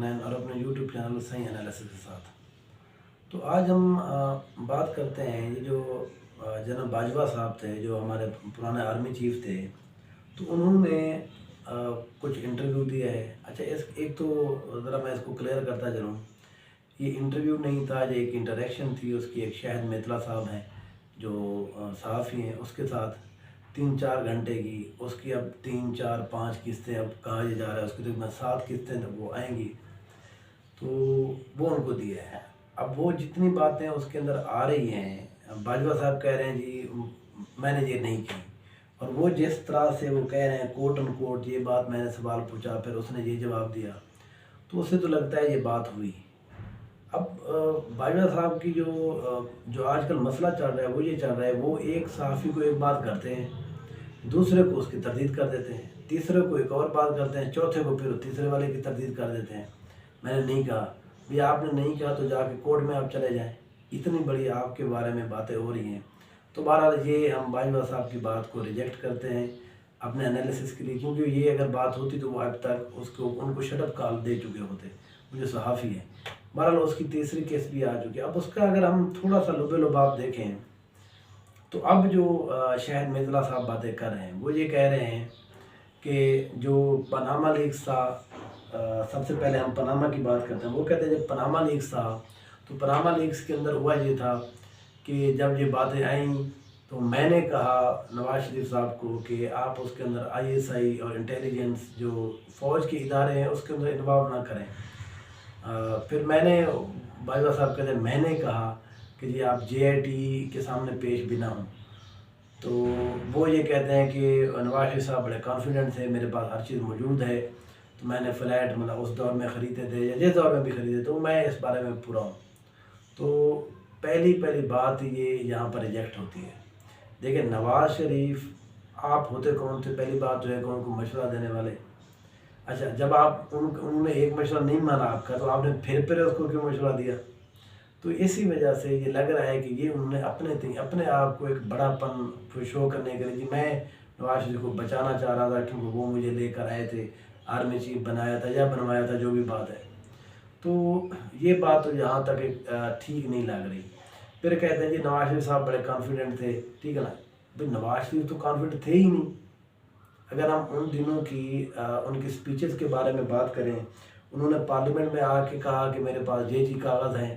نین اور اپنے یوٹیوب چینل صحیح انالیسس کے ساتھ۔ تو آج ہم بات کرتے ہیں یہ جو جناب باجوہ صاحب تھے جو ہمارے پرانے آرمی چیف تھے، تو انہوں نے کچھ انٹرویو دیا ہے۔ اچھا ایک تو ذرا میں اس کو کلیئر کرتا چلوں، یہ انٹرویو نہیں تھا، یہ ایک انٹریکشن تھی اس کی ایک شاہد میتلا صاحب ہیں جو صحافی ہیں، اس کے ساتھ 3-4 گھنٹے کی، اس کی اب 3-4-5 قسطیں اب کہا یہ جا رہا ہے، اس کی تقریباً 7 قسطیں وہ آئیں گی، تو وہ ان کو دیا ہے۔ اب وہ جتنی باتیں اس کے اندر آ رہی ہیں، باجوہ صاحب کہہ رہے ہیں جی میں نے یہ نہیں کی، اور وہ جس طرح سے وہ کہہ رہے ہیں کوٹ ان کوٹ یہ بات میں نے سوال پوچھا پھر اس نے یہ جواب دیا، تو اس سے تو لگتا ہے یہ بات ہوئی۔ اب باجوہ صاحب کی جو آج کل مسئلہ چل رہا ہے وہ یہ چل رہا ہے، وہ ایک صحافی کو ایک بات کرتے ہیں، دوسرے کو اس کی تردید کر دیتے ہیں، تیسرے کو ایک اور بات کرتے ہیں، چوتھے کو پھر تیسرے والے کی تردید کر دیتے ہیں۔ میں نے نہیں کہا، بھی آپ نے نہیں کہا تو جا کے کورٹ میں آپ چلے جائیں، اتنی بڑی آپ کے بارے میں باتیں ہو رہی ہیں۔ تو بہرحال یہ ہم باجوہ صاحب کی بات کو ریجیکٹ کرتے ہیں اپنے انالیسس کے لیے، کیونکہ یہ اگر بات ہوتی تو وہ اب تک ان کو شٹ اپ کال دے چکے ہوتے، وہ جو صحافی ہیں۔ بہرحال اس کی تیسری کیس بھی آ چکی ہے۔ اب اس کا اگر ہم تھوڑا سا لب لباب دیکھیں تو اب جو شاہد میتلا صاحب باتیں کر رہے ہیں وہ یہ کہہ رہے ہیں کہ جو پاناما لیکس تھا، سب سے پہلے ہم پاناما کی بات کرتے ہیں، وہ کہتے ہیں جب پاناما لیکس تھا تو پاناما لیکس کے اندر ہوا یہ تھا کہ جب یہ باتیں آئیں تو میں نے کہا نواز شریف صاحب کو کہ آپ اس کے اندر ISI اور انٹیلیجنس جو فوج کے ادارے ہیں اس کے اندر انوالو نہ کریں۔ پھر میں نے باجوہ صاحب کہتے ہیں میں نے کہا کہ جی آپ JIT کے سامنے پیش بھی نہ ہوں، تو وہ یہ کہتے ہیں کہ نواز شریف صاحب بڑے کانفیڈنٹ تھے میرے پاس ہر چیز موجود ہے، تو میں نے فلیٹ مطلب اس دور میں خریدے تھے یا جس دور میں بھی خریدے تو میں اس بارے میں پورا ہوں۔ تو پہلی بات یہ یہاں پر ریجیکٹ ہوتی ہے۔ دیکھیں نواز شریف آپ ہوتے کون تھے؟ پہلی بات جو ہے کہ ان کو مشورہ دینے والے۔ اچھا جب انہوں نے ایک مشورہ نہیں مانا آپ کا تو آپ نے پھر اس کو کیوں مشورہ دیا؟ تو اسی وجہ سے یہ لگ رہا ہے کہ یہ انہوں نے اپنے آپ کو ایک بڑا پن شو کرنے کے لیے جی میں نواز شریف کو بچانا چاہ رہا تھا کیونکہ وہ مجھے لے کر آئے تھے، آرمی چیف بنایا تھا یا بنوایا تھا، جو بھی بات ہے۔ تو یہ بات تو یہاں تک ٹھیک نہیں لگ رہی۔ پھر کہتے ہیں جی نواز شریف صاحب بڑے کانفیڈنٹ تھے، ٹھیک ہے نا؟ بھائی نواز شریف تو کانفیڈنٹ تھے ہی نہیں۔ اگر ہم ان دنوں کی ان کی سپیچز کے بارے میں بات کریں، انہوں نے پارلیمنٹ میں آ کے کہا کہ میرے پاس یہ کاغذ ہیں،